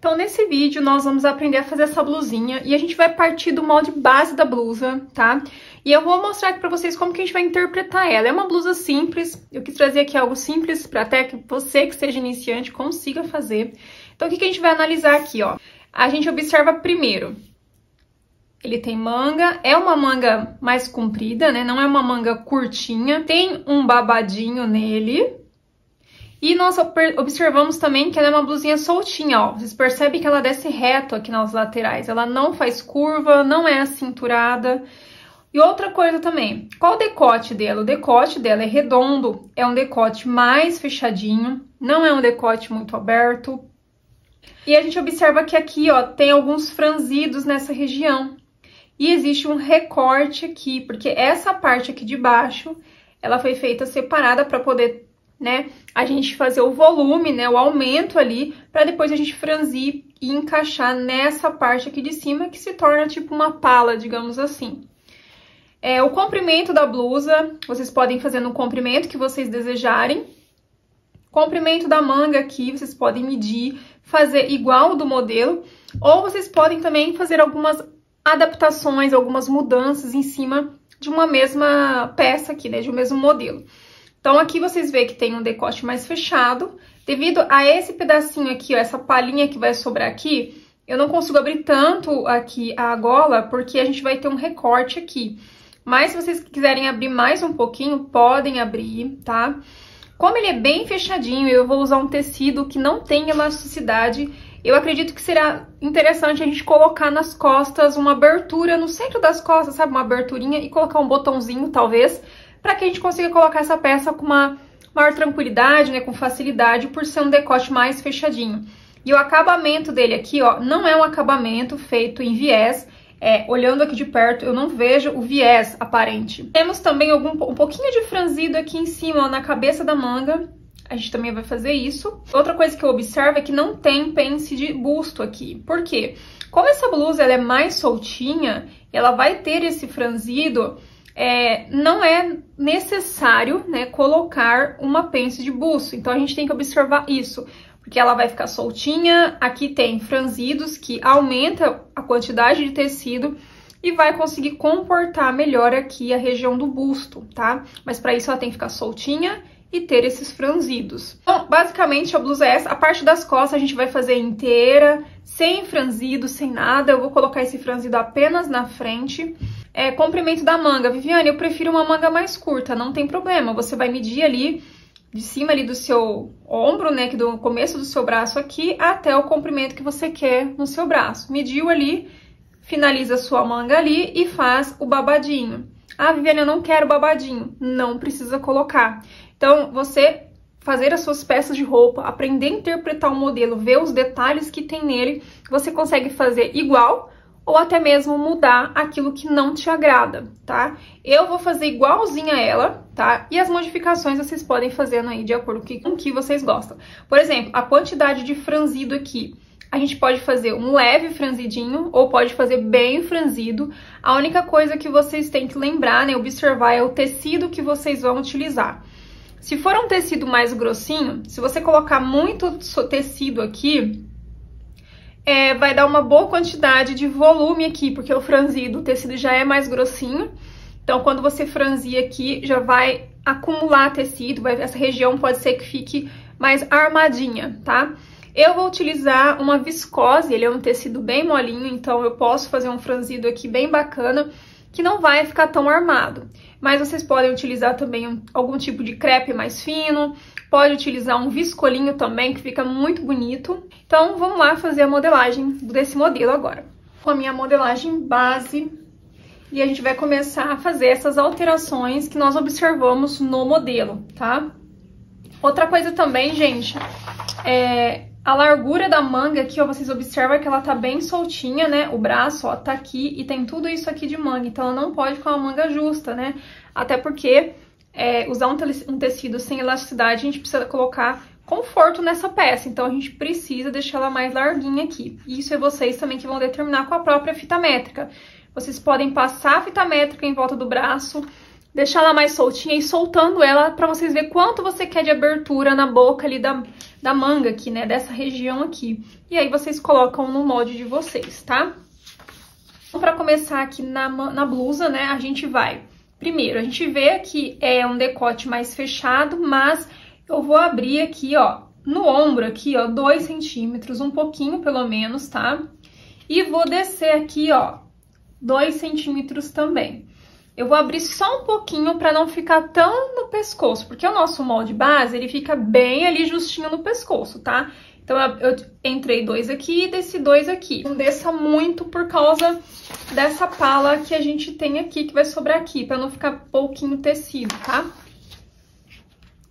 Então, nesse vídeo, nós vamos aprender a fazer essa blusinha e a gente vai partir do molde base da blusa, tá? E eu vou mostrar aqui pra vocês como que a gente vai interpretar ela. É uma blusa simples, eu quis trazer aqui algo simples pra até que você que seja iniciante consiga fazer. Então, o que a gente vai analisar aqui, ó? A gente observa primeiro, ele tem manga, é uma manga mais comprida, né? Não é uma manga curtinha, tem um babadinho nele. E nós observamos também que ela é uma blusinha soltinha, ó. Vocês percebem que ela desce reto aqui nas laterais. Ela não faz curva, não é acinturada. E outra coisa também, qual o decote dela? O decote dela é redondo, é um decote mais fechadinho, não é um decote muito aberto. E a gente observa que aqui, ó, tem alguns franzidos nessa região. E existe um recorte aqui, porque essa parte aqui de baixo, ela foi feita separada para poder, né, a gente fazer o volume, né, o aumento ali, para depois a gente franzir e encaixar nessa parte aqui de cima, que se torna tipo uma pala, digamos assim. O comprimento da blusa, vocês podem fazer no comprimento que vocês desejarem. Comprimento da manga aqui, vocês podem medir, fazer igual ao do modelo, ou vocês podem também fazer algumas adaptações, algumas mudanças em cima de uma mesma peça aqui, né, de um mesmo modelo. Então, aqui vocês veem que tem um decote mais fechado. Devido a esse pedacinho aqui, ó, essa palhinha que vai sobrar aqui, eu não consigo abrir tanto aqui a gola, porque a gente vai ter um recorte aqui. Mas, se vocês quiserem abrir mais um pouquinho, podem abrir, tá? Como ele é bem fechadinho, eu vou usar um tecido que não tem elasticidade. Eu acredito que será interessante a gente colocar nas costas uma abertura no centro das costas, sabe? Uma aberturinha e colocar um botãozinho, talvez, para que a gente consiga colocar essa peça com uma maior tranquilidade, né, com facilidade, por ser um decote mais fechadinho. E o acabamento dele aqui, ó, não é um acabamento feito em viés. Olhando aqui de perto, eu não vejo o viés aparente. Temos também um pouquinho de franzido aqui em cima, ó, na cabeça da manga. A gente também vai fazer isso. Outra coisa que eu observo é que não tem pence de busto aqui. Por quê? Como essa blusa ela é mais soltinha, ela vai ter esse franzido. Não é necessário, né, colocar uma pence de busto. Então, a gente tem que observar isso, porque ela vai ficar soltinha. Aqui tem franzidos que aumenta a quantidade de tecido e vai conseguir comportar melhor aqui a região do busto, tá? Mas para isso ela tem que ficar soltinha e ter esses franzidos. Então, basicamente, a blusa é essa. A parte das costas a gente vai fazer inteira, sem franzido, sem nada. Eu vou colocar esse franzido apenas na frente. Comprimento da manga. Viviane, eu prefiro uma manga mais curta, não tem problema. Você vai medir ali, de cima ali do seu ombro, né, que do começo do seu braço aqui, até o comprimento que você quer no seu braço. Mediu ali, finaliza a sua manga ali e faz o babadinho. Ah, Viviane, eu não quero babadinho. Não precisa colocar. Então, você fazer as suas peças de roupa, aprender a interpretar o modelo, ver os detalhes que tem nele, você consegue fazer igual ou até mesmo mudar aquilo que não te agrada, tá? Eu vou fazer igualzinha a ela, tá? E as modificações vocês podem fazendo aí de acordo com o que vocês gostam. Por exemplo, a quantidade de franzido aqui. A gente pode fazer um leve franzidinho ou pode fazer bem franzido. A única coisa que vocês têm que lembrar, né, observar é o tecido que vocês vão utilizar. Se for um tecido mais grossinho, se você colocar muito tecido aqui, vai dar uma boa quantidade de volume aqui, porque o franzido, o tecido já é mais grossinho. Então, quando você franzir aqui, já vai acumular tecido, essa região pode ser que fique mais armadinha, tá? Eu vou utilizar uma viscose, ele é um tecido bem molinho, então eu posso fazer um franzido aqui bem bacana, que não vai ficar tão armado. Mas vocês podem utilizar também algum tipo de crepe mais fino, pode utilizar um viscolinho também, que fica muito bonito. Então, vamos lá fazer a modelagem desse modelo agora. Com a minha modelagem base, e a gente vai começar a fazer essas alterações que nós observamos no modelo, tá? Outra coisa também, gente, a largura da manga aqui, ó, vocês observam que ela tá bem soltinha, né? O braço, ó, tá aqui e tem tudo isso aqui de manga, então ela não pode ficar uma manga justa, né? Até porque usar um tecido sem elasticidade, a gente precisa colocar conforto nessa peça, então a gente precisa deixar ela mais larguinha aqui. E isso é vocês também que vão determinar com a própria fita métrica. Vocês podem passar a fita métrica em volta do braço, deixar ela mais soltinha e soltando ela pra vocês verem quanto você quer de abertura na boca ali da manga aqui, né, dessa região aqui. E aí vocês colocam no molde de vocês, tá? Então, pra começar aqui na blusa, né, a gente vai... Primeiro, a gente vê que é um decote mais fechado, mas eu vou abrir aqui, ó, no ombro aqui, ó, 2 centímetros, um pouquinho pelo menos, tá? E vou descer aqui, ó, 2 centímetros também. Eu vou abrir só um pouquinho para não ficar tão no pescoço, porque o nosso molde base, ele fica bem ali justinho no pescoço, tá? Então, eu entrei 2 aqui e desci 2 aqui. Não desça muito por causa dessa pala que a gente tem aqui, que vai sobrar aqui, para não ficar pouquinho tecido, tá?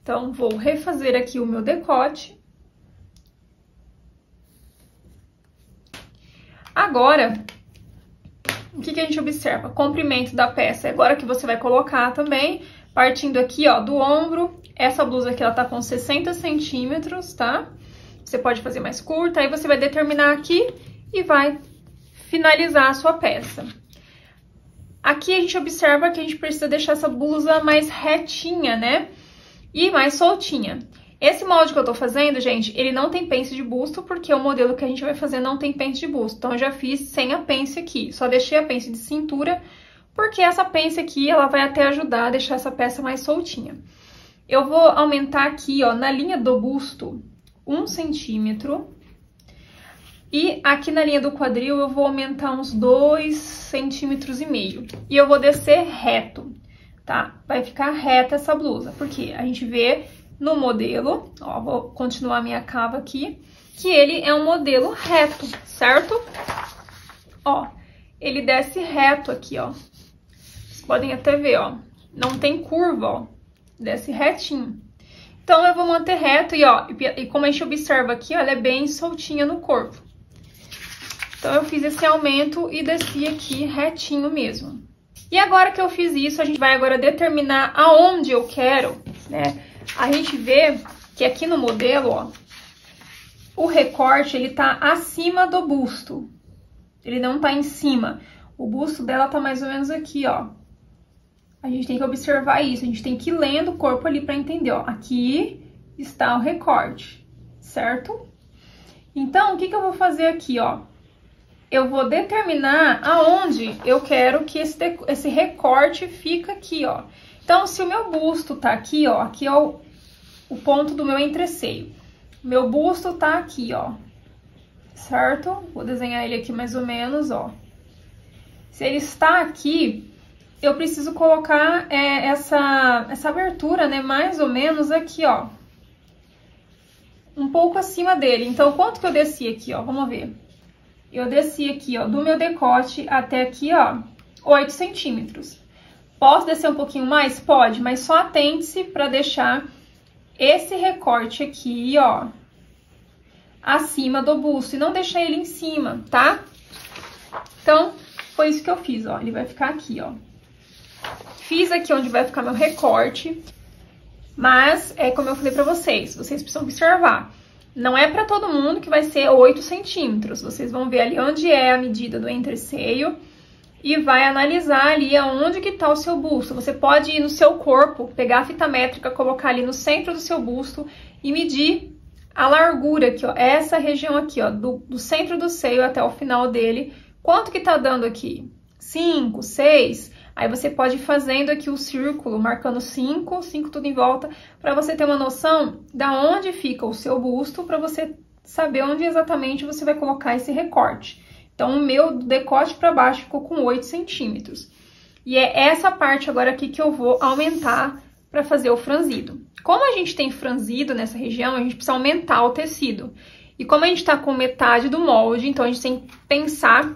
Então, vou refazer aqui o meu decote. Agora... O que a gente observa? Comprimento da peça. Agora que você vai colocar também, partindo aqui, ó, do ombro. Essa blusa aqui, ela tá com 60 centímetros, tá? Você pode fazer mais curta, aí você vai determinar aqui e vai finalizar a sua peça. Aqui a gente observa que a gente precisa deixar essa blusa mais retinha, né? E mais soltinha. Esse molde que eu tô fazendo, gente, ele não tem pence de busto, porque o modelo que a gente vai fazer não tem pence de busto. Então, eu já fiz sem a pence aqui. Só deixei a pence de cintura, porque essa pence aqui, ela vai até ajudar a deixar essa peça mais soltinha. Eu vou aumentar aqui, ó, na linha do busto, 1 centímetro. E aqui na linha do quadril, eu vou aumentar uns 2,5 centímetros. E eu vou descer reto, tá? Vai ficar reta essa blusa, porque a gente vê... No modelo, ó, vou continuar minha cava aqui, que ele é um modelo reto, certo? Ó, ele desce reto aqui, ó. Vocês podem até ver, ó, não tem curva, ó, desce retinho. Então, eu vou manter reto e, ó, e como a gente observa aqui, ó, ela é bem soltinha no corpo. Então, eu fiz esse aumento e desci aqui retinho mesmo. E agora que eu fiz isso, a gente vai agora determinar aonde eu quero, né? A gente vê que aqui no modelo, ó, o recorte, ele tá acima do busto. Ele não tá em cima. O busto dela tá mais ou menos aqui, ó. A gente tem que observar isso, a gente tem que ir lendo o corpo ali pra entender, ó. Aqui está o recorte, certo? Então, o que eu vou fazer aqui, ó? Eu vou determinar aonde eu quero que esse recorte fica aqui, ó. Então, se o meu busto tá aqui, ó, aqui é o ponto do meu entreceio. Meu busto tá aqui, ó, certo? Vou desenhar ele aqui mais ou menos, ó. Se ele está aqui, eu preciso colocar essa abertura, né, mais ou menos aqui, ó. Um pouco acima dele. Então, quanto que eu desci aqui, ó? Vamos ver. Eu desci aqui, ó, do meu decote até aqui, ó, 8 centímetros. Posso descer um pouquinho mais? Pode, mas só atente-se para deixar esse recorte aqui, ó, acima do busto e não deixar ele em cima, tá? Então, foi isso que eu fiz, ó, ele vai ficar aqui, ó. Fiz aqui onde vai ficar meu recorte, mas é como eu falei pra vocês precisam observar. Não é pra todo mundo que vai ser 8 centímetros, vocês vão ver ali onde é a medida do entreceio. E vai analisar ali aonde que tá o seu busto. Você pode ir no seu corpo, pegar a fita métrica, colocar ali no centro do seu busto e medir a largura aqui, ó. Essa região aqui, ó, do centro do seio até o final dele. Quanto que tá dando aqui? 5, 6? Aí você pode ir fazendo aqui o círculo, marcando 5 tudo em volta, para você ter uma noção da onde fica o seu busto, para você saber onde exatamente você vai colocar esse recorte. Então, o meu decote para baixo ficou com 8 centímetros. E é essa parte agora aqui que eu vou aumentar para fazer o franzido. Como a gente tem franzido nessa região, a gente precisa aumentar o tecido. E como a gente tá com metade do molde, então a gente tem que pensar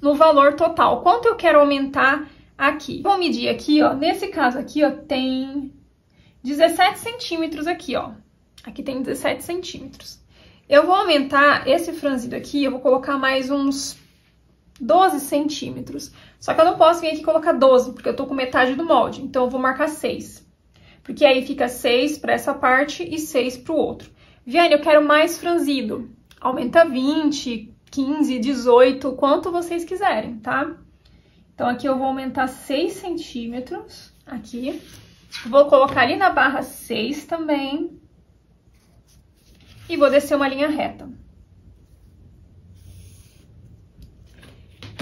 no valor total. Quanto eu quero aumentar aqui? Vou medir aqui, ó. Nesse caso aqui, ó, tem 17 centímetros aqui, ó. Aqui tem 17 centímetros. Eu vou aumentar esse franzido aqui, eu vou colocar mais uns 12 centímetros. Só que eu não posso vir aqui e colocar 12, porque eu tô com metade do molde. Então, eu vou marcar 6. Porque aí fica 6 para essa parte e 6 para o outro. Viane, eu quero mais franzido. Aumenta 20, 15, 18, quanto vocês quiserem, tá? Então, aqui eu vou aumentar 6 centímetros. Aqui. Vou colocar ali na barra 6 também. e vou descer uma linha reta.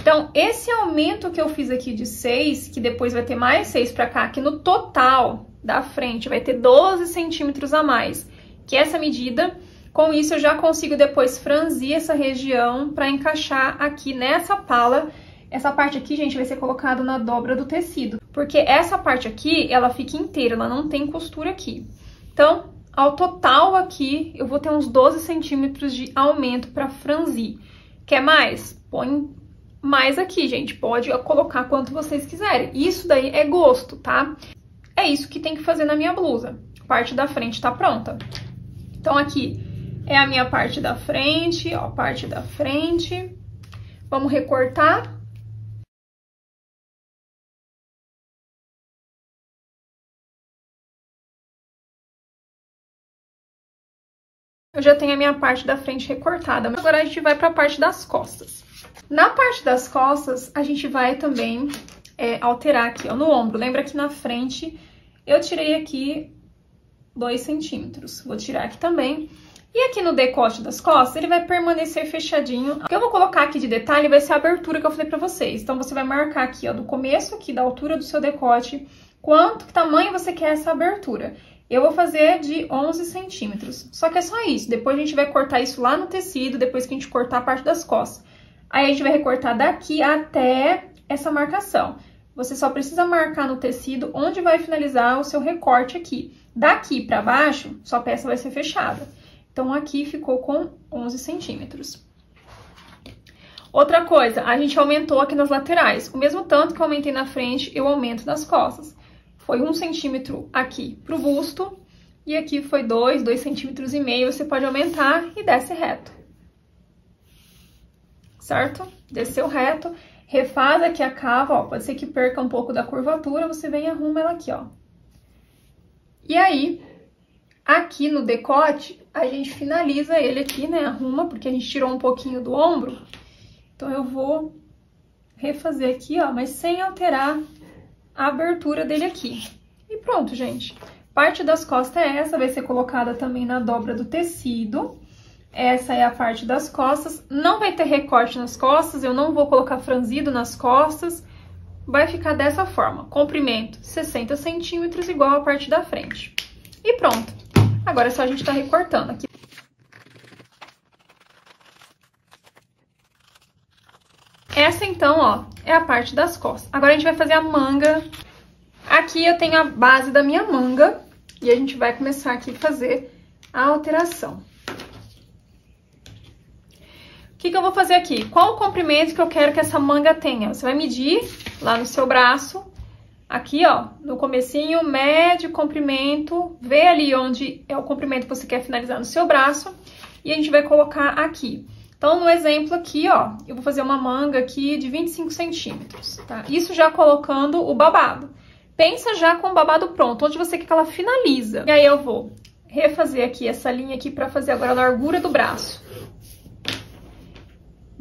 Então, esse aumento que eu fiz aqui de 6, que depois vai ter mais 6 pra cá, que no total da frente vai ter 12 centímetros a mais, que essa medida, com isso eu já consigo depois franzir essa região pra encaixar aqui nessa pala. Essa parte aqui, gente, vai ser colocada na dobra do tecido, porque essa parte aqui, ela fica inteira, ela não tem costura aqui. Então, ao total aqui, eu vou ter uns 12 centímetros de aumento pra franzir. Quer mais? Põe mais aqui, gente. Pode colocar quanto vocês quiserem. Isso daí é gosto, tá? É isso que tem que fazer na minha blusa. A parte da frente tá pronta. Então, aqui é a minha parte da frente, ó, parte da frente. Vamos recortar. Eu já tenho a minha parte da frente recortada, mas agora a gente vai para a parte das costas. Na parte das costas, a gente vai também alterar aqui, ó, no ombro. Lembra que na frente eu tirei aqui 2 centímetros. Vou tirar aqui também. E aqui no decote das costas, ele vai permanecer fechadinho. O que eu vou colocar aqui de detalhe vai ser a abertura que eu falei pra vocês. Então, você vai marcar aqui, ó, do começo aqui, da altura do seu decote, que tamanho você quer essa abertura. Eu vou fazer de 11 centímetros. Só que é só isso. Depois a gente vai cortar isso lá no tecido, depois que a gente cortar a parte das costas. Aí a gente vai recortar daqui até essa marcação. Você só precisa marcar no tecido onde vai finalizar o seu recorte aqui. Daqui pra baixo, sua peça vai ser fechada. Então, aqui ficou com 11 centímetros. Outra coisa, a gente aumentou aqui nas laterais. O mesmo tanto que eu aumentei na frente, eu aumento nas costas. Foi 1 centímetro aqui pro busto. E aqui foi 2,5 centímetros. Você pode aumentar e desce reto. Certo? Desceu reto. Refaz aqui a cava, ó. Pode ser que perca um pouco da curvatura. Você vem e arruma ela aqui, ó. E aí, aqui no decote, a gente finaliza ele aqui, né? Arruma, porque a gente tirou um pouquinho do ombro. Então, eu vou refazer aqui, ó, mas sem alterar a abertura dele aqui. E pronto, gente. Parte das costas é essa, vai ser colocada também na dobra do tecido. Essa é a parte das costas. Não vai ter recorte nas costas, eu não vou colocar franzido nas costas. Vai ficar dessa forma. Comprimento 60 centímetros, igual a parte da frente. E pronto. Agora é só a gente tá recortando aqui. Essa, então, ó, é a parte das costas. Agora a gente vai fazer a manga. Aqui eu tenho a base da minha manga. E a gente vai começar aqui a fazer a alteração. O que eu vou fazer aqui? Qual o comprimento que eu quero que essa manga tenha? Você vai medir lá no seu braço. Aqui, ó, no comecinho, médio, comprimento. Vê ali onde é o comprimento que você quer finalizar no seu braço. E a gente vai colocar aqui. Então, no exemplo aqui, ó, eu vou fazer uma manga aqui de 25 centímetros, tá? Isso já colocando o babado. Pensa já com o babado pronto, onde você quer que ela finaliza. E aí eu vou refazer aqui essa linha aqui pra fazer agora a largura do braço.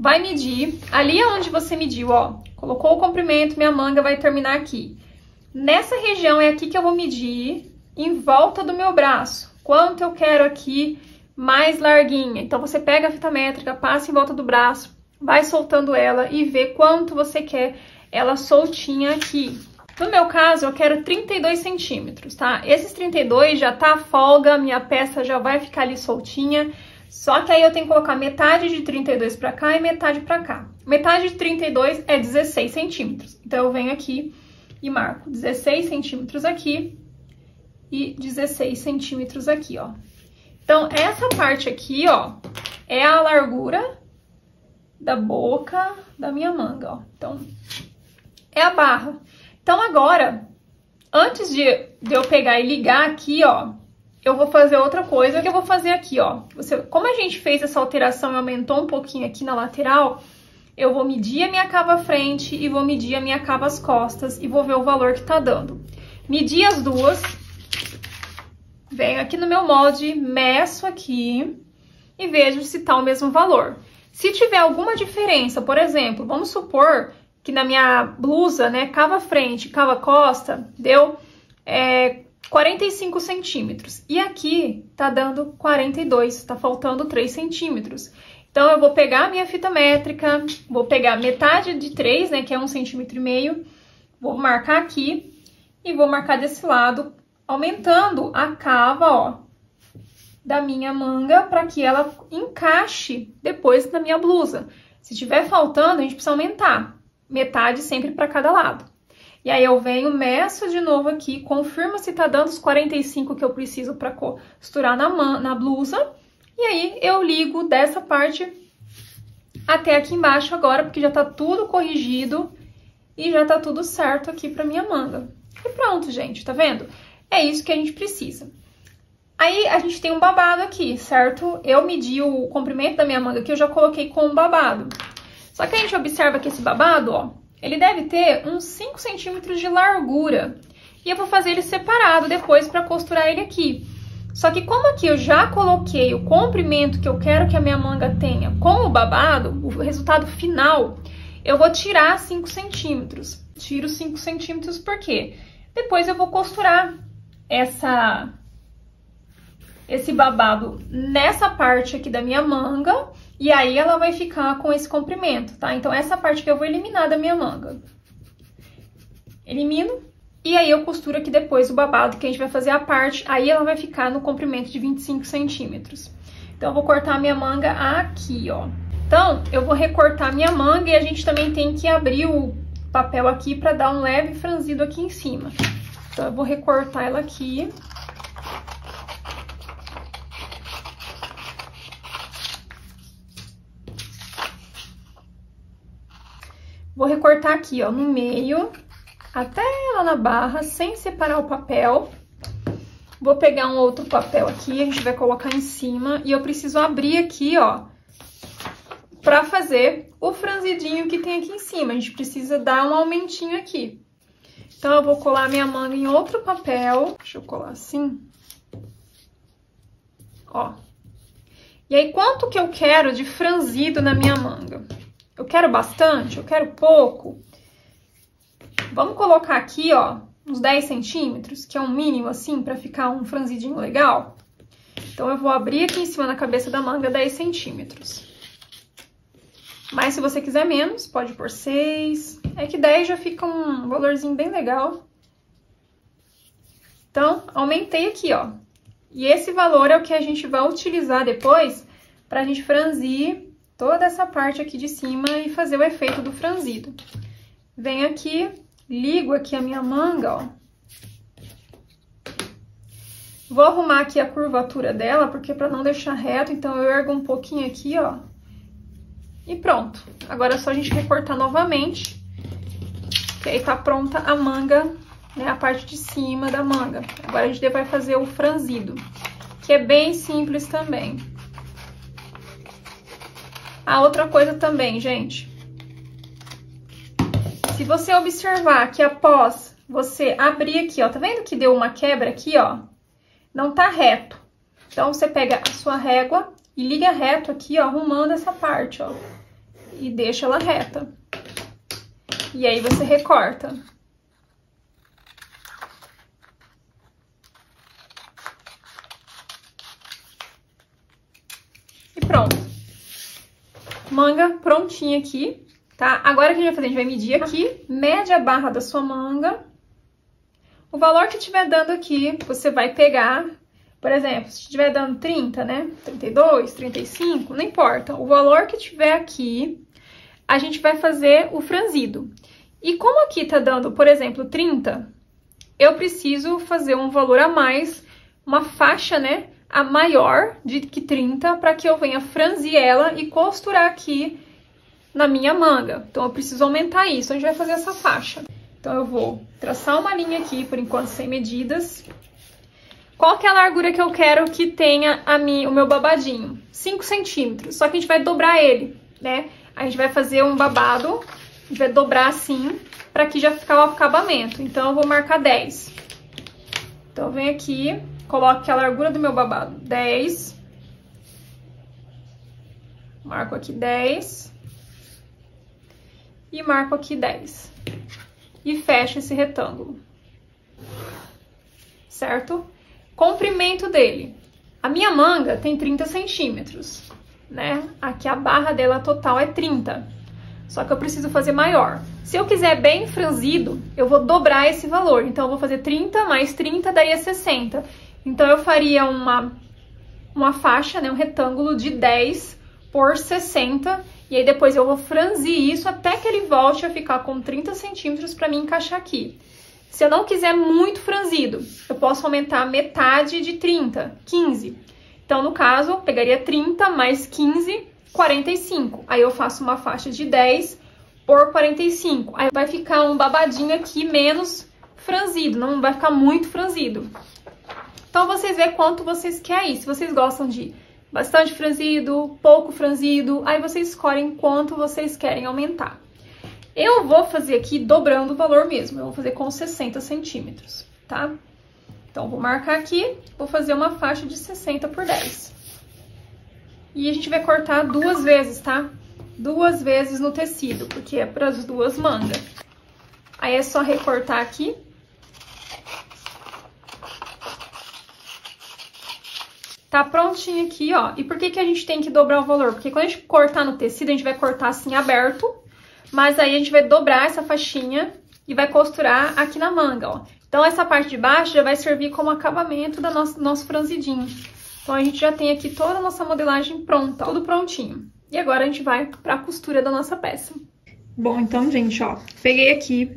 Vai medir, ali onde você mediu, ó, colocou o comprimento, minha manga vai terminar aqui. Nessa região é aqui que eu vou medir em volta do meu braço. Quanto eu quero aqui mais larguinha. Então, você pega a fita métrica, passa em volta do braço, vai soltando ela e vê quanto você quer ela soltinha aqui. No meu caso, eu quero 32 centímetros, tá? Esses 32 já tá a folga, minha peça já vai ficar ali soltinha. Só que aí eu tenho que colocar metade de 32 pra cá e metade pra cá. Metade de 32 é 16 centímetros. Então, eu venho aqui e marco 16 centímetros aqui e 16 centímetros aqui, ó. Então, essa parte aqui, ó, é a largura da boca da minha manga, ó. Então, é a barra. Então, agora, antes de eu pegar e ligar aqui, ó, eu vou fazer outra coisa que eu vou fazer aqui, ó. Como a gente fez essa alteração e aumentou um pouquinho aqui na lateral, eu vou medir a minha cava frente e vou medir a minha cava as costas e vou ver o valor que tá dando. Medir as duas. Venho aqui no meu molde, meço aqui e vejo se tá o mesmo valor. Se tiver alguma diferença, por exemplo, vamos supor que na minha blusa, né, cava frente, cava costa, deu 45 centímetros. E aqui tá dando 42, tá faltando 3 centímetros. Então, eu vou pegar a minha fita métrica, vou pegar metade de 3, né, que é 1,5 cm, vou marcar aqui e vou marcar desse lado, aumentando a cava, ó, da minha manga, para que ela encaixe depois na minha blusa. Se tiver faltando, a gente precisa aumentar, metade sempre para cada lado. E aí eu venho, meço de novo aqui, confirmo se tá dando os 45 que eu preciso para costurar na blusa. E aí eu ligo dessa parte até aqui embaixo agora, porque já tá tudo corrigido e já tá tudo certo aqui pra minha manga. E pronto, gente, tá vendo? É isso que a gente precisa. Aí a gente tem um babado aqui, certo? Eu medi o comprimento da minha manga que eu já coloquei com um babado. Só que a gente observa que esse babado, ó, ele deve ter uns 5 centímetros de largura. E eu vou fazer ele separado depois pra costurar ele aqui. Só que como aqui eu já coloquei o comprimento que eu quero que a minha manga tenha com o babado, o resultado final, eu vou tirar 5 centímetros. Tiro 5 centímetros por quê? Depois eu vou costurar esse babado nessa parte aqui da minha manga, e aí ela vai ficar com esse comprimento, tá? Então, essa parte que eu vou eliminar da minha manga. Elimino, e aí eu costuro aqui depois o babado, que a gente vai fazer a parte, aí ela vai ficar no comprimento de 25 centímetros. Então, eu vou cortar a minha manga aqui, ó. Então, eu vou recortar a minha manga, e a gente também tem que abrir o papel aqui pra dar um leve franzido aqui em cima. Então, eu vou recortar ela aqui. Vou recortar aqui, ó, no meio, até lá na barra, sem separar o papel. Vou pegar um outro papel aqui, a gente vai colocar em cima. E eu preciso abrir aqui, ó, pra fazer o franzidinho que tem aqui em cima. A gente precisa dar um aumentinho aqui. Então, eu vou colar minha manga em outro papel. Deixa eu colar assim. Ó. E aí, quanto que eu quero de franzido na minha manga? Eu quero bastante? Eu quero pouco? Vamos colocar aqui, ó, uns 10 centímetros, que é um mínimo, assim, pra ficar um franzidinho legal. Então, eu vou abrir aqui em cima na cabeça da manga 10 centímetros. Mas, se você quiser menos, pode pôr 6. É que 10 já fica um valorzinho bem legal. Então, aumentei aqui, ó. E esse valor é o que a gente vai utilizar depois pra gente franzir toda essa parte aqui de cima e fazer o efeito do franzido. Venho aqui, ligo aqui a minha manga, ó. Vou arrumar aqui a curvatura dela, porque pra não deixar reto, então eu ergo um pouquinho aqui, ó. E pronto. Agora é só a gente recortar novamente, que aí tá pronta a manga, né, a parte de cima da manga. Agora a gente vai fazer o franzido, que é bem simples também. A outra coisa também, gente, se você observar que após você abrir aqui, ó, tá vendo que deu uma quebra aqui, ó? Não tá reto. Então, você pega a sua régua e liga reto aqui, ó, arrumando essa parte, ó, e deixa ela reta. E aí, você recorta. E pronto. Manga prontinha aqui, tá? Agora o que a gente vai fazer? A gente vai medir aqui, mede a barra da sua manga. O valor que estiver dando aqui, você vai pegar, por exemplo, se estiver dando 30, né? 32, 35, não importa. O valor que tiver aqui, a gente vai fazer o franzido. E como aqui tá dando, por exemplo, 30, eu preciso fazer um valor a mais, uma faixa, né? A maior que 30, para que eu venha franzir ela e costurar aqui na minha manga. Então, eu preciso aumentar isso. A gente vai fazer essa faixa. Então, eu vou traçar uma linha aqui, por enquanto, sem medidas. Qual que é a largura que eu quero que tenha o meu babadinho? 5 centímetros. Só que a gente vai dobrar ele, né? A gente vai fazer um babado, a gente vai dobrar assim, para que já ficar o acabamento. Então, eu vou marcar 10. Então, eu venho aqui... Coloco aqui a largura do meu babado, 10. Marco aqui 10. E marco aqui 10. E fecho esse retângulo. certo? Comprimento dele. A minha manga tem 30 centímetros, né? Aqui a barra dela total é 30. Só que eu preciso fazer maior. Se eu quiser bem franzido, eu vou dobrar esse valor. Então, eu vou fazer 30 mais 30, daria 60. Então, eu faria uma faixa, né? Um retângulo de 10 por 60. E aí, depois eu vou franzir isso até que ele volte a ficar com 30 centímetros para mim encaixar aqui. Se eu não quiser muito franzido, eu posso aumentar metade de 30, 15. Então, no caso, eu pegaria 30 mais 15, 45. Aí eu faço uma faixa de 10 por 45. Aí vai ficar um babadinho aqui menos franzido, não vai ficar muito franzido. Então, vocês veem quanto vocês querem. Se vocês gostam de bastante franzido, pouco franzido, aí vocês escolhem quanto vocês querem aumentar. Eu vou fazer aqui dobrando o valor mesmo, eu vou fazer com 60 centímetros, tá? Então, vou marcar aqui, vou fazer uma faixa de 60 por 10. E a gente vai cortar 2 vezes, tá? 2 vezes no tecido, porque é para as 2 mangas. Aí é só recortar aqui. Tá prontinho aqui, ó. E por que que a gente tem que dobrar o valor? Porque quando a gente cortar no tecido, a gente vai cortar assim aberto, mas aí a gente vai dobrar essa faixinha e vai costurar aqui na manga, ó. Então, essa parte de baixo já vai servir como acabamento do nosso franzidinho. Então, a gente já tem aqui toda a nossa modelagem pronta, ó, tudo prontinho. E agora a gente vai pra costura da nossa peça. Bom, então, gente, ó, peguei aqui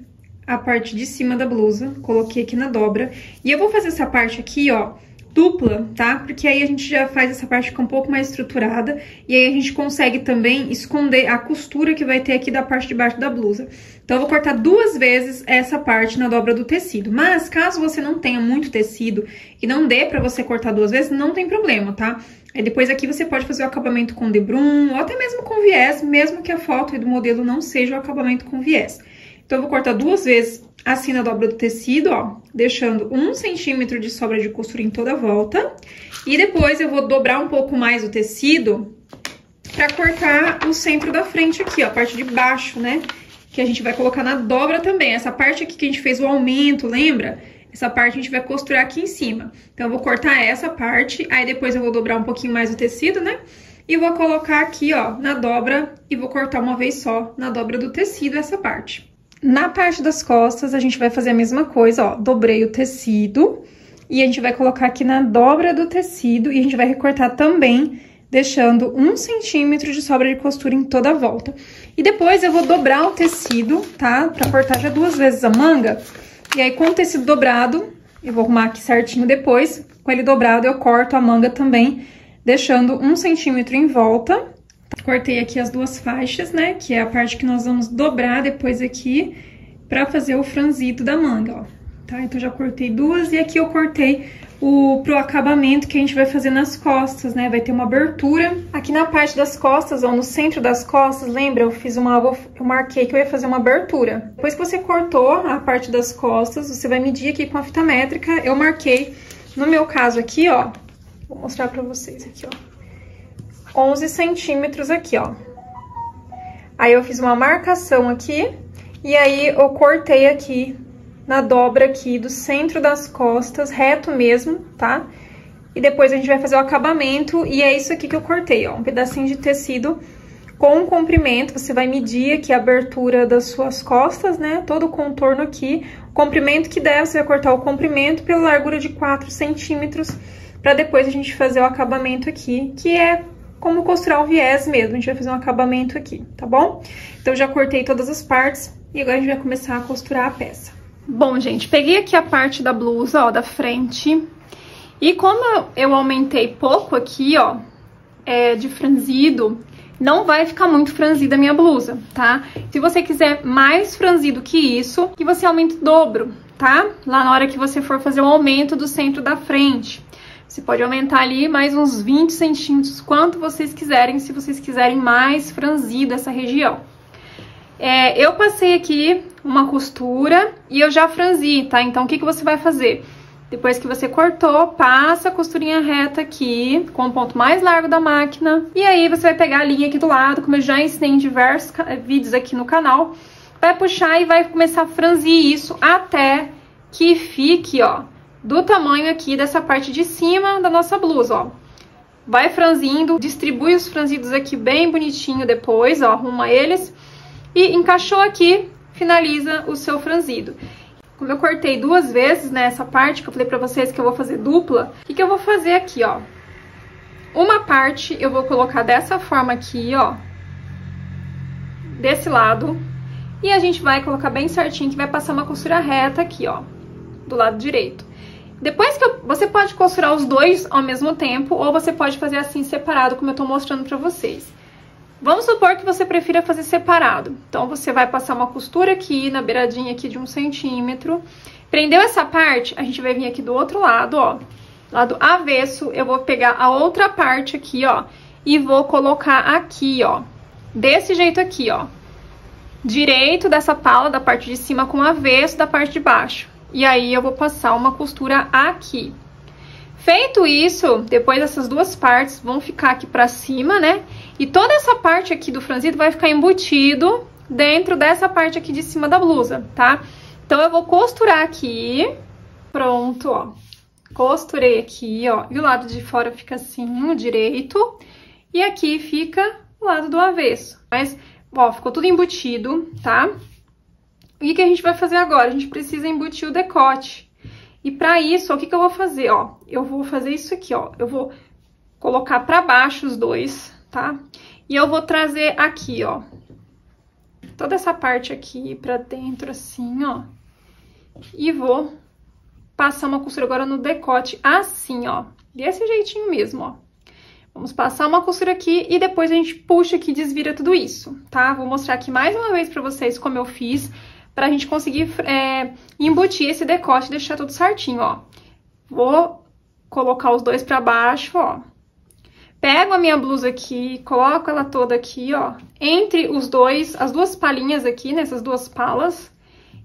a parte de cima da blusa, coloquei aqui na dobra. E eu vou fazer essa parte aqui, ó, dupla, tá? Porque aí a gente já faz essa parte ficar um pouco mais estruturada e aí a gente consegue também esconder a costura que vai ter aqui da parte de baixo da blusa. Então, eu vou cortar 2 vezes essa parte na dobra do tecido. Mas, caso você não tenha muito tecido e não dê pra você cortar 2 vezes, não tem problema, tá? Aí, depois aqui você pode fazer o acabamento com debrum ou até mesmo com viés, mesmo que a foto do modelo não seja o acabamento com viés. Então, eu vou cortar 2 vezes assim na dobra do tecido, ó, deixando 1 centímetro de sobra de costura em toda a volta. E depois eu vou dobrar um pouco mais o tecido pra cortar o centro da frente aqui, ó, a parte de baixo, né? Que a gente vai colocar na dobra também. Essa parte aqui que a gente fez o aumento, lembra? Essa parte a gente vai costurar aqui em cima. Então, eu vou cortar essa parte, aí depois eu vou dobrar um pouquinho mais o tecido, né? E vou colocar aqui, ó, na dobra e vou cortar uma vez só na dobra do tecido essa parte. Na parte das costas, a gente vai fazer a mesma coisa, ó, dobrei o tecido e a gente vai colocar aqui na dobra do tecido e a gente vai recortar também, deixando 1 centímetro de sobra de costura em toda a volta. E depois eu vou dobrar o tecido, tá? Pra cortar já 2 vezes a manga. E aí, com o tecido dobrado, eu vou arrumar aqui certinho depois, com ele dobrado eu corto a manga também, deixando 1 centímetro em volta. Cortei aqui as 2 faixas, né, que é a parte que nós vamos dobrar depois aqui pra fazer o franzido da manga, ó. Tá? Então, já cortei 2 e aqui eu cortei pro acabamento que a gente vai fazer nas costas, né, vai ter uma abertura. Aqui na parte das costas, ó, no centro das costas, lembra? Eu marquei que eu ia fazer uma abertura. Depois que você cortou a parte das costas, você vai medir aqui com a fita métrica. Eu marquei, no meu caso aqui, ó, vou mostrar pra vocês aqui, ó. 11 centímetros aqui, ó. Aí, eu fiz uma marcação aqui, e aí eu cortei aqui na dobra aqui do centro das costas, reto mesmo, tá? E depois a gente vai fazer o acabamento, e é isso aqui que eu cortei, ó. Um pedacinho de tecido com comprimento, você vai medir aqui a abertura das suas costas, né? Todo o contorno aqui. O comprimento que der, você vai cortar o comprimento pela largura de 4 centímetros, pra depois a gente fazer o acabamento aqui, que é como costurar o viés mesmo, a gente vai fazer um acabamento aqui, tá bom? Então, já cortei todas as partes e agora a gente vai começar a costurar a peça. Bom, gente, peguei aqui a parte da blusa, ó, da frente, e como eu aumentei pouco aqui, ó, de franzido, não vai ficar muito franzida a minha blusa, tá? Se você quiser mais franzido que isso, que você aumenta o dobro, tá? Lá na hora que você for fazer o aumento do centro da frente. Você pode aumentar ali mais uns 20 centímetros, quanto vocês quiserem, se vocês quiserem mais franzida essa região. Eu passei aqui uma costura e eu já franzi, tá? Então, o que você vai fazer? Depois que você cortou, passa a costurinha reta aqui, com o ponto mais largo da máquina. E aí, você vai pegar a linha aqui do lado, como eu já ensinei em diversos vídeos aqui no canal. Vai puxar e vai começar a franzir isso até que fique, ó, do tamanho aqui dessa parte de cima da nossa blusa, ó. Vai franzindo, distribui os franzidos aqui bem bonitinho depois, ó, arruma eles. E encaixou aqui, finaliza o seu franzido. Como eu cortei 2 vezes, né, essa parte que eu falei pra vocês que eu vou fazer dupla, o que eu vou fazer aqui, ó? Uma parte eu vou colocar dessa forma aqui, ó, desse lado, e a gente vai colocar bem certinho que vai passar uma costura reta aqui, ó, do lado direito. Depois que você pode costurar os dois ao mesmo tempo, ou você pode fazer assim separado, como eu tô mostrando pra vocês. Vamos supor que você prefira fazer separado. Então, você vai passar uma costura aqui, na beiradinha aqui de 1 centímetro. Prendeu essa parte, a gente vai vir aqui do outro lado, ó. Lado avesso, eu vou pegar a outra parte aqui, ó, e vou colocar aqui, ó. Desse jeito aqui, ó. Direito dessa pala, da parte de cima, com o avesso da parte de baixo. E aí, eu vou passar uma costura aqui. Feito isso, depois essas 2 partes vão ficar aqui pra cima, né? E toda essa parte aqui do franzido vai ficar embutido dentro dessa parte aqui de cima da blusa, tá? Então, eu vou costurar aqui. Pronto, ó. Costurei aqui, ó. E o lado de fora fica assim, o direito. E aqui fica o lado do avesso. Mas, ó, ficou tudo embutido, tá? E o que a gente vai fazer agora? A gente precisa embutir o decote. E pra isso, ó, o que eu vou fazer, ó? Eu vou fazer isso aqui, ó. Eu vou colocar pra baixo os dois, tá? E eu vou trazer aqui, ó. Toda essa parte aqui pra dentro, assim, ó. E vou passar uma costura agora no decote, assim, ó. Desse jeitinho mesmo, ó. Vamos passar uma costura aqui e depois a gente puxa aqui e desvira tudo isso, tá? Vou mostrar aqui mais uma vez pra vocês como eu fiz, pra gente conseguir embutir esse decote e deixar tudo certinho, ó. Vou colocar os dois pra baixo, ó. Pego a minha blusa aqui, coloco ela toda aqui, ó. Entre os dois, as 2 palhinhas aqui, nessas 2 palas.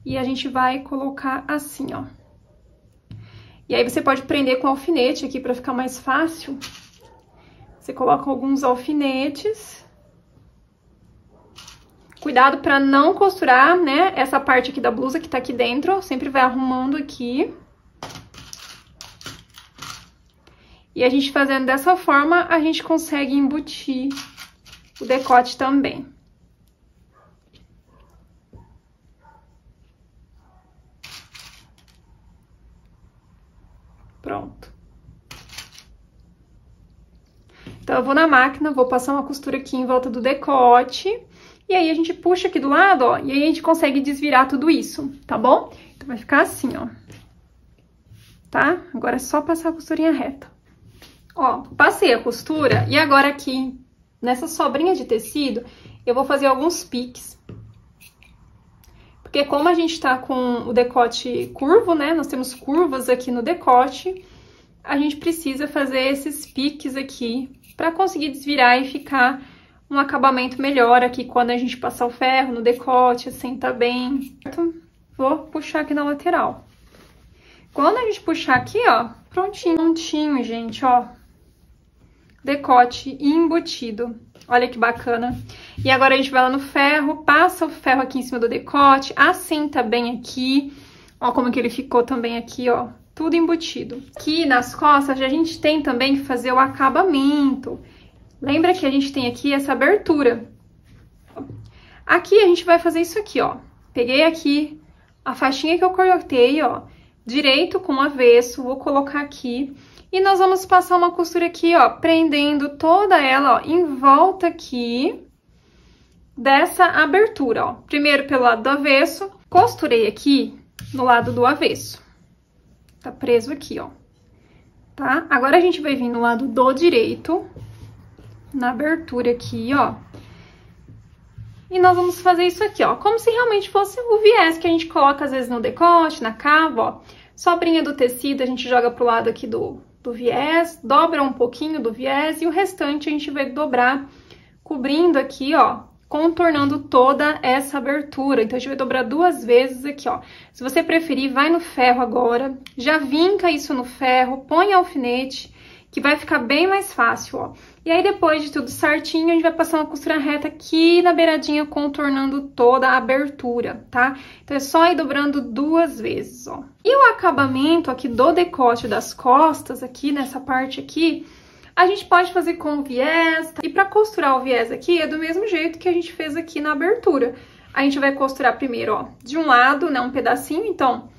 E a gente vai colocar assim, ó. E aí, você pode prender com alfinete aqui pra ficar mais fácil. Você coloca alguns alfinetes. Cuidado pra não costurar, né, essa parte aqui da blusa que tá aqui dentro. Sempre vai arrumando aqui. E a gente fazendo dessa forma, a gente consegue embutir o decote também. Pronto. Então, eu vou na máquina, vou passar uma costura aqui em volta do decote. E aí, a gente puxa aqui do lado, ó, e aí a gente consegue desvirar tudo isso, tá bom? Então, vai ficar assim, ó. Tá? Agora é só passar a costurinha reta. Ó, passei a costura e agora aqui, nessa sobrinha de tecido, eu vou fazer alguns piques. Porque como a gente tá com o decote curvo, né, nós temos curvas aqui no decote, a gente precisa fazer esses piques aqui pra conseguir desvirar e ficar um acabamento melhor aqui quando a gente passar o ferro no decote, assenta bem. Então, vou puxar aqui na lateral. Quando a gente puxar aqui, ó, prontinho, gente, ó. Decote embutido. Olha que bacana. E agora a gente vai lá no ferro, passa o ferro aqui em cima do decote, assenta bem aqui. Ó como que ele ficou também aqui, ó. Tudo embutido. Aqui nas costas a gente tem também que fazer o acabamento. Lembra que a gente tem aqui essa abertura. Aqui a gente vai fazer isso aqui, ó. Peguei aqui a faixinha que eu cortei, ó. Direito com avesso, vou colocar aqui. E nós vamos passar uma costura aqui, ó, prendendo toda ela, ó, em volta aqui dessa abertura, ó. Primeiro pelo lado do avesso, costurei aqui no lado do avesso. Tá preso aqui, ó. Tá? Agora a gente vai vir no lado do direito, na abertura aqui, ó. E nós vamos fazer isso aqui, ó, como se realmente fosse o viés que a gente coloca às vezes no decote, na cava, ó. Sobrinha do tecido a gente joga pro lado aqui do viés, dobra um pouquinho do viés e o restante a gente vai dobrar, cobrindo aqui, ó, contornando toda essa abertura. Então, a gente vai dobrar 2 vezes aqui, ó. Se você preferir, vai no ferro agora, já vinca isso no ferro, põe alfinete que vai ficar bem mais fácil, ó. E aí, depois de tudo certinho, a gente vai passar uma costura reta aqui na beiradinha, contornando toda a abertura, tá? Então, é só ir dobrando 2 vezes, ó. E o acabamento aqui do decote das costas, aqui nessa parte aqui, a gente pode fazer com viés, tá? E pra costurar o viés aqui, é do mesmo jeito que a gente fez aqui na abertura. A gente vai costurar primeiro, ó, de um lado, né, um pedacinho, então,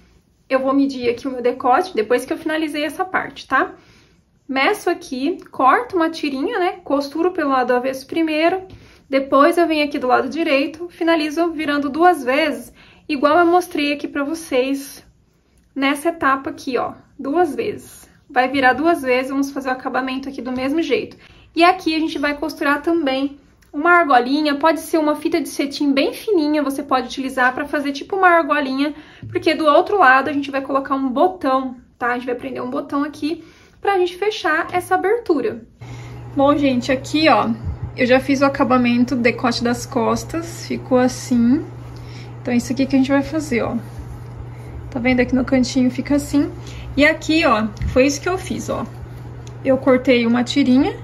eu vou medir aqui o meu decote, depois que eu finalizei essa parte, tá? Meço aqui, corto uma tirinha, né, costuro pelo lado avesso primeiro, depois eu venho aqui do lado direito, finalizo virando 2 vezes, igual eu mostrei aqui pra vocês nessa etapa aqui, ó, 2 vezes. Vai virar 2 vezes, vamos fazer o acabamento aqui do mesmo jeito. E aqui a gente vai costurar também uma argolinha, pode ser uma fita de cetim bem fininha, você pode utilizar para fazer tipo uma argolinha, porque do outro lado a gente vai colocar um botão, tá? A gente vai prender um botão aqui pra gente fechar essa abertura. Bom, gente, aqui, ó, eu já fiz o acabamento do decote das costas, ficou assim. Então, é isso aqui que a gente vai fazer, ó. Tá vendo? Aqui no cantinho fica assim. E aqui, ó, foi isso que eu fiz, ó. Eu cortei uma tirinha,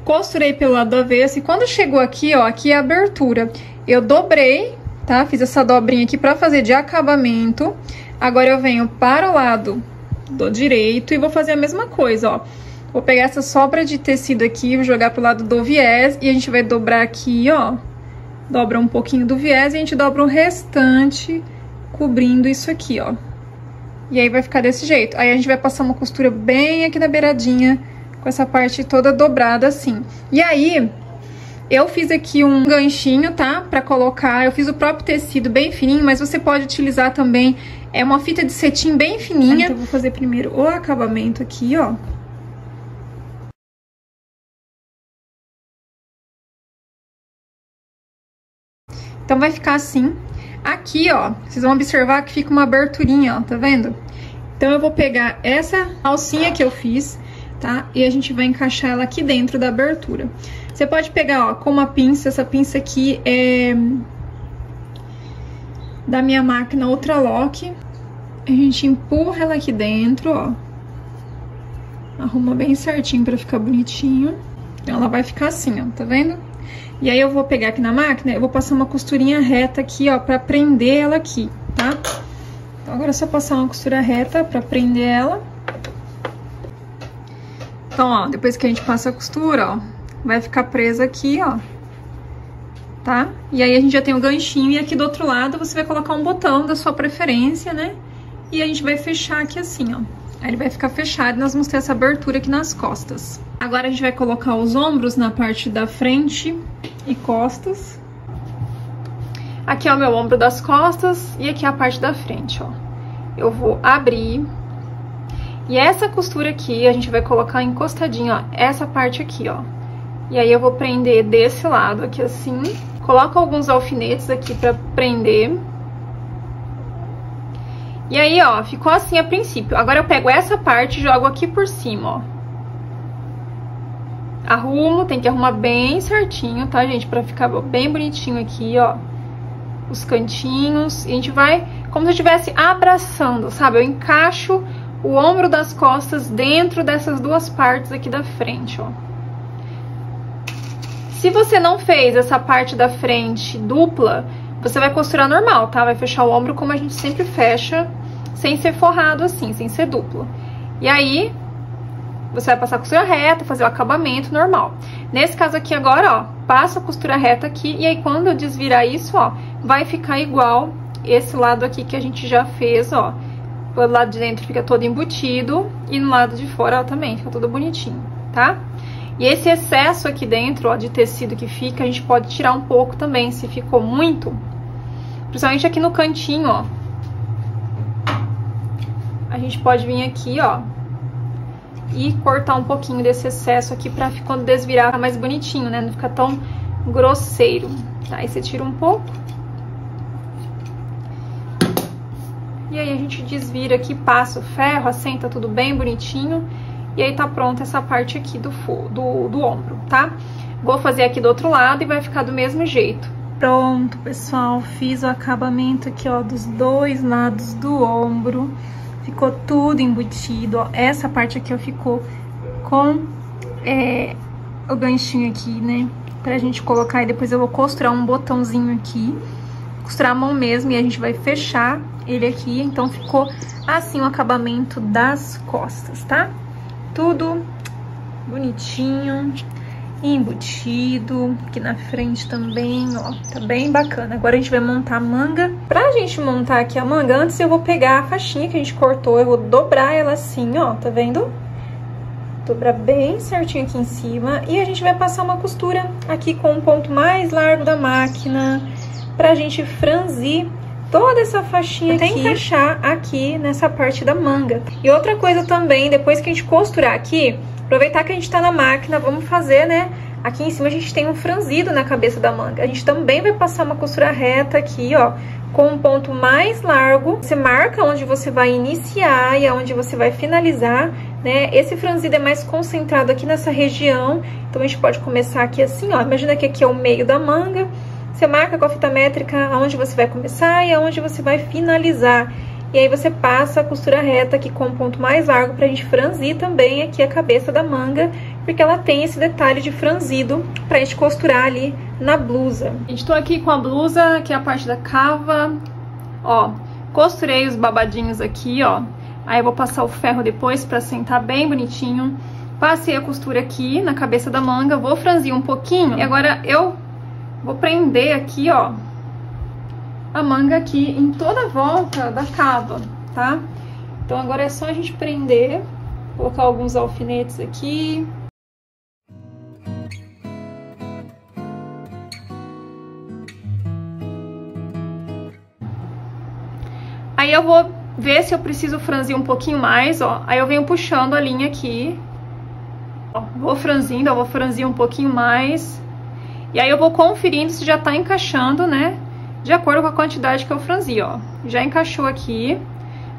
costurei pelo lado do avesso e quando chegou aqui, ó, aqui é a abertura. Eu dobrei, tá? Fiz essa dobrinha aqui pra fazer de acabamento. Agora eu venho para o lado do direito e vou fazer a mesma coisa, ó. Vou pegar essa sobra de tecido aqui, vou jogar pro lado do viés e a gente vai dobrar aqui, ó. Dobra um pouquinho do viés e a gente dobra o restante cobrindo isso aqui, ó. E aí vai ficar desse jeito. Aí a gente vai passar uma costura bem aqui na beiradinha, com essa parte toda dobrada assim. E aí, eu fiz aqui um ganchinho, tá? Pra colocar, eu fiz o próprio tecido bem fininho, mas você pode utilizar também uma fita de cetim bem fininha. Então, eu vou fazer primeiro o acabamento aqui, ó. Então, vai ficar assim. Aqui, ó, vocês vão observar que fica uma aberturinha, ó, tá vendo? Então, eu vou pegar essa alcinha que eu fiz, tá? E a gente vai encaixar ela aqui dentro da abertura. Você pode pegar, ó, com uma pinça, essa pinça aqui é da minha máquina Ultralock. A gente empurra ela aqui dentro, ó. Arruma bem certinho pra ficar bonitinho. Ela vai ficar assim, ó, tá vendo? E aí eu vou pegar aqui na máquina, eu vou passar uma costurinha reta aqui, ó, pra prender ela aqui, tá? Então agora é só passar uma costura reta pra prender ela. Então, ó, depois que a gente passa a costura, ó, vai ficar presa aqui, ó, tá? E aí a gente já tem o ganchinho e aqui do outro lado você vai colocar um botão da sua preferência, né? E a gente vai fechar aqui assim, ó. Aí ele vai ficar fechado e nós vamos ter essa abertura aqui nas costas. Agora a gente vai colocar os ombros na parte da frente e costas. Aqui é o meu ombro das costas e aqui é a parte da frente, ó. Eu vou abrir. E essa costura aqui a gente vai colocar encostadinho, ó, essa parte aqui, ó. E aí eu vou prender desse lado aqui assim. Coloco alguns alfinetes aqui pra prender. E aí, ó, ficou assim a princípio. Agora eu pego essa parte e jogo aqui por cima, ó. Arrumo, tem que arrumar bem certinho, tá, gente? Pra ficar bem bonitinho aqui, ó. Os cantinhos. E a gente vai como se eu estivesse abraçando, sabe? Eu encaixo o ombro das costas dentro dessas duas partes aqui da frente, ó. Se você não fez essa parte da frente dupla, você vai costurar normal, tá? Vai fechar o ombro como a gente sempre fecha, sem ser forrado assim, sem ser duplo. E aí, você vai passar a costura reta, fazer o acabamento normal. Nesse caso aqui agora, ó, passo a costura reta aqui, e aí quando eu desvirar isso, ó, vai ficar igual esse lado aqui que a gente já fez, ó. O lado de dentro fica todo embutido e no lado de fora, ó, também fica todo bonitinho, tá? E esse excesso aqui dentro, ó, de tecido que fica, a gente pode tirar um pouco também, se ficou muito. Principalmente aqui no cantinho, ó. A gente pode vir aqui, ó, e cortar um pouquinho desse excesso aqui pra quando desvirar ficar mais bonitinho, né? Não ficar tão grosseiro. Tá? Aí você tira um pouco. E aí a gente desvira aqui, passa o ferro, assenta tudo bem bonitinho. E aí tá pronta essa parte aqui do ombro, tá? Vou fazer aqui do outro lado e vai ficar do mesmo jeito. Pronto, pessoal, fiz o acabamento aqui, ó, dos dois lados do ombro. Ficou tudo embutido, ó. Essa parte aqui, ó, ficou com o ganchinho aqui, né? Pra gente colocar e depois eu vou costurar um botãozinho aqui. Costurar a mão mesmo e a gente vai fechar ele aqui. Então ficou assim o acabamento das costas, tá? Tudo bonitinho, embutido. Aqui na frente também, ó, tá bem bacana. Agora a gente vai montar a manga. Pra gente montar aqui a manga, antes eu vou pegar a faixinha que a gente cortou, eu vou dobrar ela assim, ó, tá vendo? Dobrar bem certinho aqui em cima e a gente vai passar uma costura aqui com o ponto mais largo da máquina pra gente franzir toda essa faixinha aqui, até encaixar aqui nessa parte da manga. E outra coisa também, depois que a gente costurar aqui, aproveitar que a gente tá na máquina, vamos fazer, né? Aqui em cima a gente tem um franzido na cabeça da manga. A gente também vai passar uma costura reta aqui, ó, com um ponto mais largo. Você marca onde você vai iniciar e aonde você vai finalizar, né? Esse franzido é mais concentrado aqui nessa região, então a gente pode começar aqui assim, ó. Imagina que aqui é o meio da manga. Você marca com a fita métrica aonde você vai começar e aonde você vai finalizar. E aí você passa a costura reta aqui com um ponto mais largo pra gente franzir também aqui a cabeça da manga, porque ela tem esse detalhe de franzido pra gente costurar ali na blusa. Gente, tô aqui com a blusa, que é a parte da cava, ó, costurei os babadinhos aqui, ó. Aí eu vou passar o ferro depois pra sentar bem bonitinho. Passei a costura aqui na cabeça da manga, vou franzir um pouquinho. E agora eu vou prender aqui, ó, a manga aqui em toda a volta da cava, tá? Então agora é só a gente prender, colocar alguns alfinetes aqui. Aí eu vou ver se eu preciso franzir um pouquinho mais, ó. Aí eu venho puxando a linha aqui. Ó, vou franzindo, ó, vou franzir um pouquinho mais. E aí eu vou conferindo se já tá encaixando, né? De acordo com a quantidade que eu franzi, ó. Já encaixou aqui.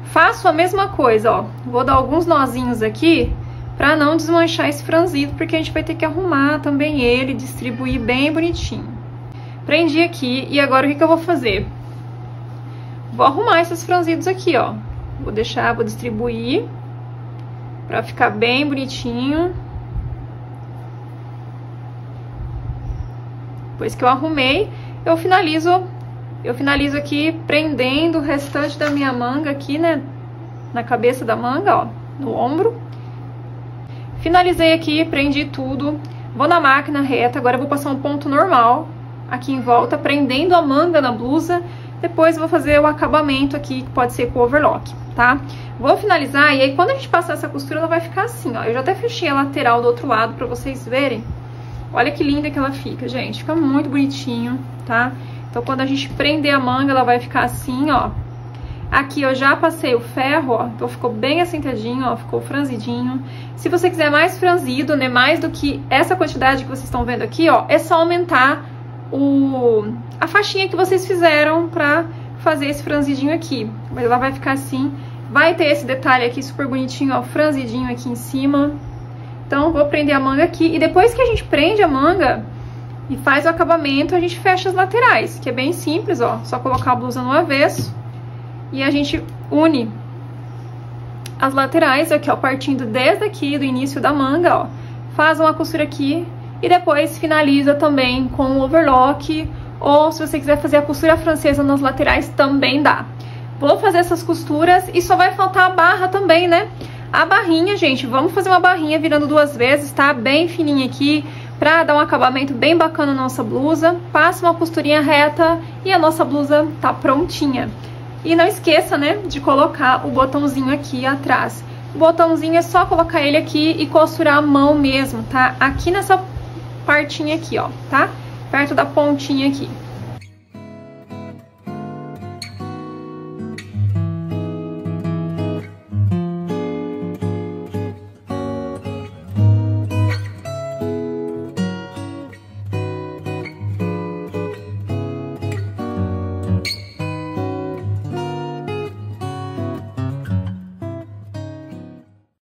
Faço a mesma coisa, ó. Vou dar alguns nozinhos aqui pra não desmanchar esse franzido, porque a gente vai ter que arrumar também ele, distribuir bem bonitinho. Prendi aqui e agora o que eu vou fazer? Vou arrumar esses franzidos aqui, ó. Vou deixar, vou distribuir pra ficar bem bonitinho. Depois que eu arrumei, eu finalizo aqui prendendo o restante da minha manga aqui, né, na cabeça da manga, ó, no ombro. Finalizei aqui, prendi tudo. Vou na máquina reta, agora eu vou passar um ponto normal aqui em volta, prendendo a manga na blusa. Depois eu vou fazer o acabamento aqui, que pode ser com overlock, tá? Vou finalizar e aí quando a gente passar essa costura, ela vai ficar assim, ó. Eu já até fechei a lateral do outro lado pra vocês verem. Olha que linda que ela fica, gente. Fica muito bonitinho, tá? Então, quando a gente prender a manga, ela vai ficar assim, ó. Aqui eu já passei o ferro, ó. Então, ficou bem assentadinho, ó. Ficou franzidinho. Se você quiser mais franzido, né? Mais do que essa quantidade que vocês estão vendo aqui, ó. É só aumentar a faixinha que vocês fizeram pra fazer esse franzidinho aqui. Mas ela vai ficar assim. Vai ter esse detalhe aqui super bonitinho, ó. Franzidinho aqui em cima. Então, vou prender a manga aqui. E depois que a gente prende a manga e faz o acabamento, a gente fecha as laterais, que é bem simples, ó. Só colocar a blusa no avesso e a gente une as laterais aqui, ó, partindo desde aqui do início da manga, ó. Faz uma costura aqui e depois finaliza também com o overlock, ou se você quiser fazer a costura francesa nas laterais, também dá. Vou fazer essas costuras e só vai faltar a barra também, né? A barrinha, gente, vamos fazer uma barrinha virando 2 vezes, tá? Bem fininha aqui, pra dar um acabamento bem bacana na nossa blusa. Passa uma costurinha reta e a nossa blusa tá prontinha. E não esqueça, né, de colocar o botãozinho aqui atrás. O botãozinho é só colocar ele aqui e costurar a mão mesmo, tá? Aqui nessa partinha aqui, ó, tá? Perto da pontinha aqui.